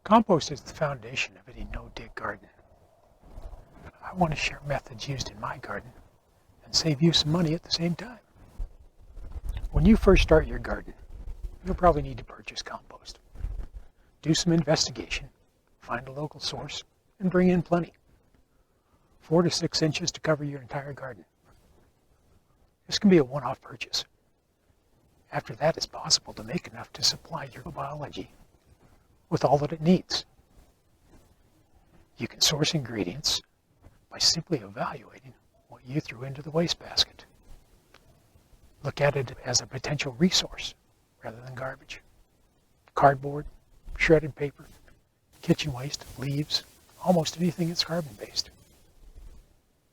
Compost is the foundation of any no-dig garden. I want to share methods used in my garden and save you some money at the same time. When you first start your garden, you'll probably need to purchase compost. Do some investigation, find a local source, and bring in plenty. 4 to 6 inches to cover your entire garden. This can be a one-off purchase. After that, it's possible to make enough to supply your biology with all that it needs. You can source ingredients by simply evaluating what you threw into the wastebasket. Look at it as a potential resource rather than garbage. Cardboard, shredded paper, kitchen waste, leaves, almost anything that's carbon-based.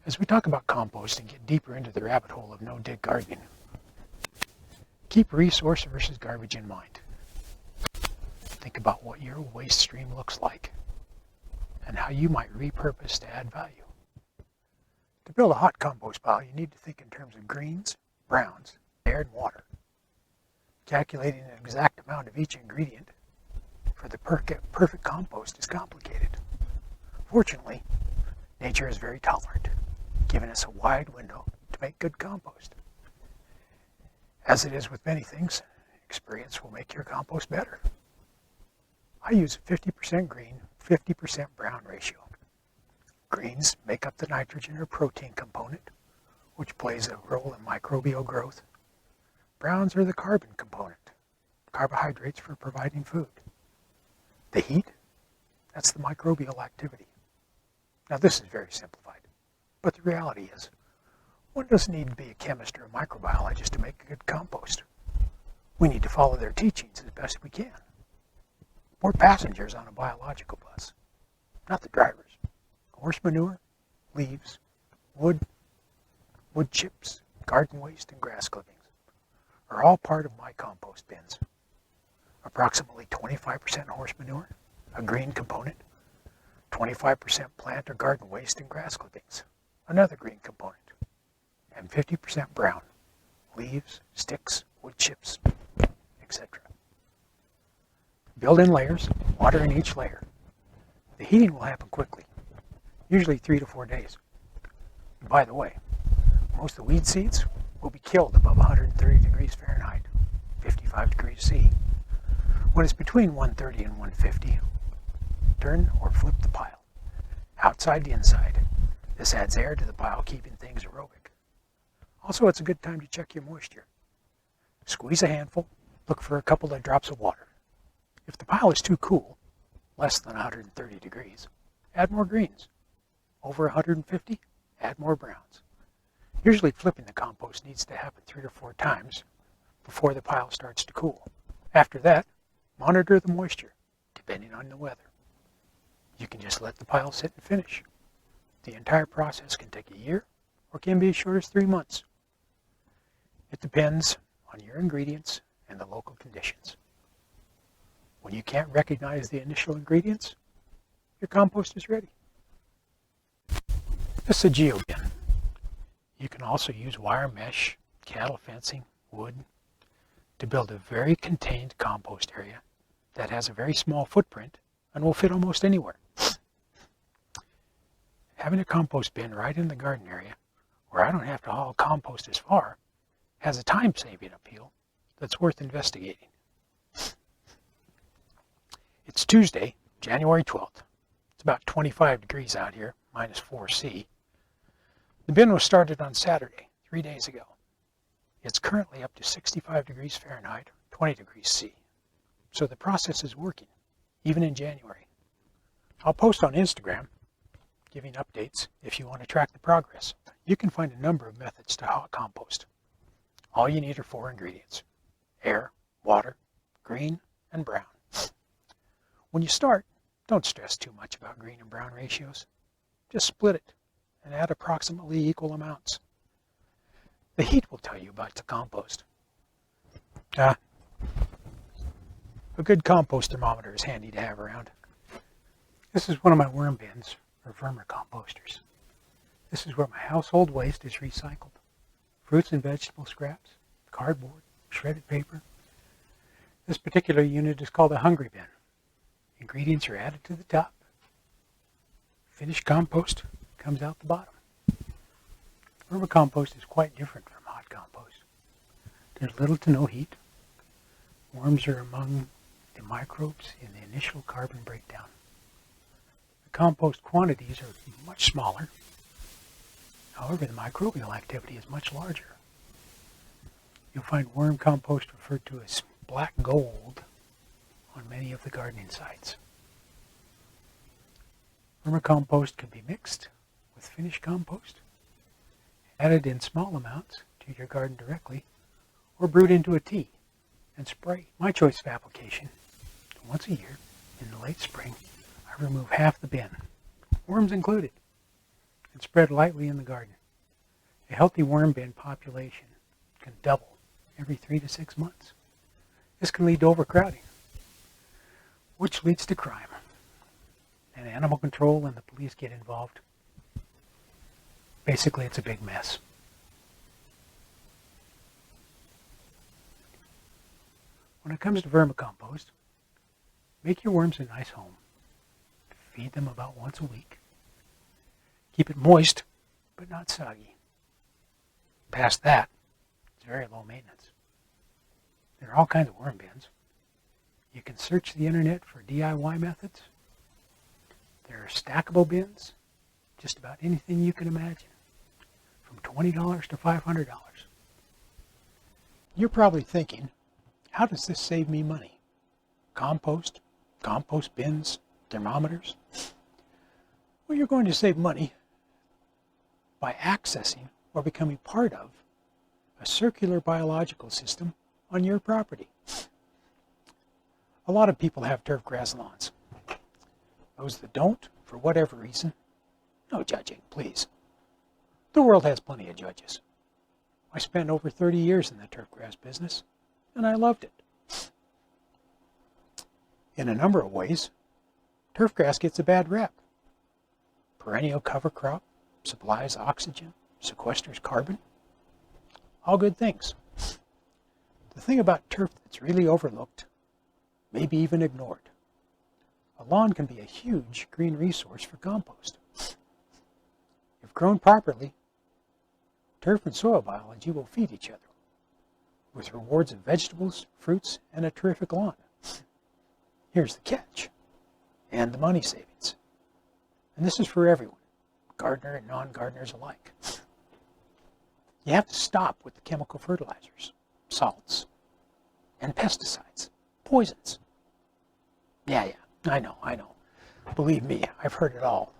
As we talk about compost and get deeper into the rabbit hole of no-dig gardening, keep resource versus garbage in mind. Think about what your waste stream looks like and how you might repurpose to add value. To build a hot compost pile, you need to think in terms of greens, browns, air, and water. Calculating an exact amount of each ingredient for the perfect compost is complicated. Fortunately, nature is very tolerant, giving us a wide window to make good compost. As it is with many things, experience will make your compost better. I use a 50% green, 50% brown ratio. Greens make up the nitrogen or protein component, which plays a role in microbial growth. Browns are the carbon component, carbohydrates for providing food. The heat, that's the microbial activity. Now this is very simplified, but the reality is, one doesn't need to be a chemist or a microbiologist to make a good compost. We need to follow their teachings as best we can. We're passengers on a biological bus, not the drivers. Horse manure, leaves, wood chips, garden waste, and grass clippings are all part of my compost bins. Approximately 25% horse manure, a green component, 25% plant or garden waste and grass clippings, another green component, and 50% brown, leaves, sticks, wood chips, etc. Build in layers, water in each layer. The heating will happen quickly, usually 3 to 4 days. And by the way, most of the weed seeds will be killed above 130 degrees Fahrenheit, 55 degrees C. When it's between 130 and 150, turn or flip the pile, outside to inside. This adds air to the pile, keeping things aerobic. Also, it's a good time to check your moisture. Squeeze a handful, look for a couple of drops of water. If the pile is too cool, less than 130 degrees, add more greens. Over 150, add more browns. Usually flipping the compost needs to happen 3 or 4 times before the pile starts to cool. After that, monitor the moisture, depending on the weather. You can just let the pile sit and finish. The entire process can take a year or can be as short as 3 months. It depends on your ingredients and the local conditions. When you can't recognize the initial ingredients, your compost is ready. This is a geobin. You can also use wire mesh, cattle fencing, wood to build a very contained compost area that has a very small footprint and will fit almost anywhere. Having a compost bin right in the garden area, where I don't have to haul compost as far, has a time-saving appeal that's worth investigating. It's Tuesday, January 12th. It's about 25 degrees out here, minus 4°C. The bin was started on Saturday, 3 days ago. It's currently up to 65 degrees Fahrenheit, 20 degrees C. So the process is working, even in January. I'll post on Instagram, giving updates if you want to track the progress. You can find a number of methods to hot compost. All you need are 4 ingredients: air, water, green, and brown. When you start, don't stress too much about green and brown ratios. Just split it and add approximately equal amounts. The heat will tell you about the compost. A good compost thermometer is handy to have around. This is one of my worm bins for vermicomposters. This is where my household waste is recycled. Fruits and vegetable scraps, cardboard, shredded paper. This particular unit is called a hungry bin. Ingredients are added to the top. Finished compost comes out the bottom. Vermicompost is quite different from hot compost. There's little to no heat. Worms are among the microbes in the initial carbon breakdown. The compost quantities are much smaller. However, the microbial activity is much larger. You'll find worm compost referred to as black gold on many of the gardening sites. Vermicompost can be mixed with finished compost, added in small amounts to your garden directly, or brewed into a tea and spray. My choice of application: once a year, in the late spring, I remove half the bin, worms included, and spread lightly in the garden. A healthy worm bin population can double every 3 to 6 months. This can lead to overcrowding, which leads to crime. And animal control and the police get involved. Basically, it's a big mess. When it comes to vermicompost, make your worms a nice home. Feed them about once a week. Keep it moist, but not soggy. Past that, it's very low maintenance. There are all kinds of worm bins. You can search the internet for DIY methods. There are stackable bins, just about anything you can imagine, from $20 to $500. You're probably thinking, how does this save me money? Compost, compost bins, thermometers? Well, you're going to save money by accessing or becoming part of a circular biological system on your property. A lot of people have turf grass lawns. Those that don't, for whatever reason, no judging, please. The world has plenty of judges. I spent over 30 years in the turf grass business, and I loved it. In a number of ways, turf grass gets a bad rep. Perennial cover crop, supplies oxygen, sequesters carbon. All good things. The thing about turf that's really overlooked, maybe even ignored: a lawn can be a huge green resource for compost. If grown properly, turf and soil biology will feed each other, with rewards of vegetables, fruits, and a terrific lawn. Here's the catch, and the money savings. And this is for everyone, gardener and non-gardeners alike. You have to stop with the chemical fertilizers, salts, and pesticides, poisons. Yeah, I know. Believe me, I've heard it all.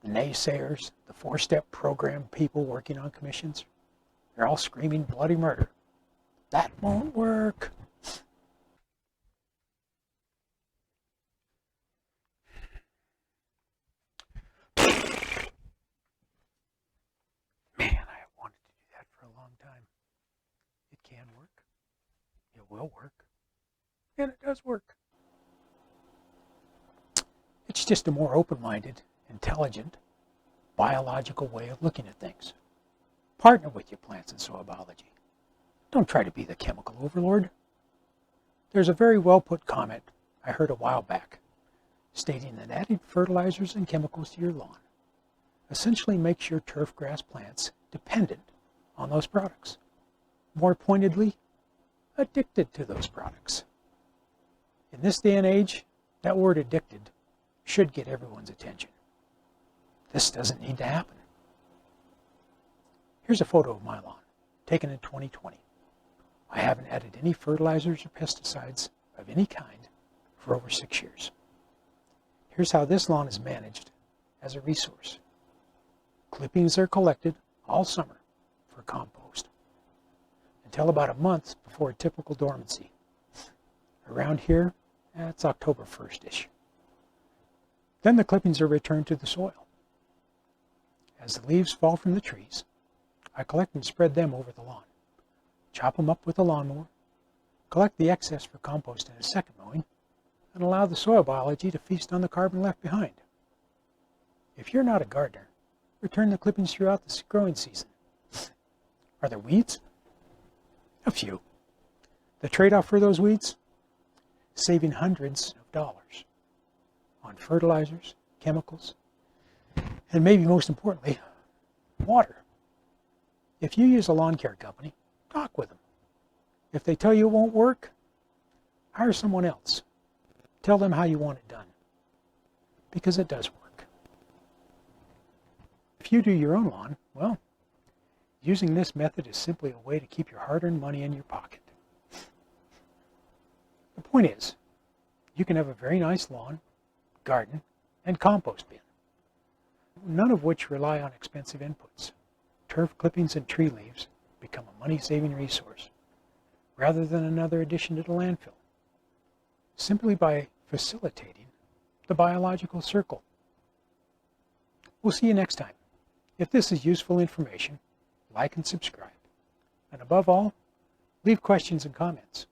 The naysayers, the 4-step program people working on commissions, they're all screaming bloody murder. That won't work. Man, I have wanted to do that for a long time. It can work. It will work. And it does work. It's just a more open-minded, intelligent, biological way of looking at things. Partner with your plants and soil biology. Don't try to be the chemical overlord. There's a very well-put comment I heard a while back stating that adding fertilizers and chemicals to your lawn essentially makes your turf grass plants dependent on those products. More pointedly, addicted to those products. In this day and age, that word addicted should get everyone's attention. This doesn't need to happen. Here's a photo of my lawn, taken in 2020. I haven't added any fertilizers or pesticides of any kind for over 6 years. Here's how this lawn is managed as a resource. Clippings are collected all summer for compost until about a month before a typical dormancy. Around here, it's October 1st-ish. Then the clippings are returned to the soil. As the leaves fall from the trees, I collect and spread them over the lawn, chop them up with a lawnmower, collect the excess for compost in a second mowing, and allow the soil biology to feast on the carbon left behind. If you're not a gardener, return the clippings throughout the growing season. Are there weeds? A few. The trade-off for those weeds? Saving hundreds of dollars. on fertilizers, chemicals, and maybe most importantly, water. If you use a lawn care company, talk with them. If they tell you it won't work, hire someone else. Tell them how you want it done, because it does work. If you do your own lawn, well, using this method is simply a way to keep your hard-earned money in your pocket. The point is, you can have a very nice lawn, garden, and compost bin, none of which rely on expensive inputs. Turf clippings and tree leaves become a money-saving resource, rather than another addition to the landfill, simply by facilitating the biological circle. We'll see you next time. If this is useful information, like and subscribe. And above all, leave questions and comments.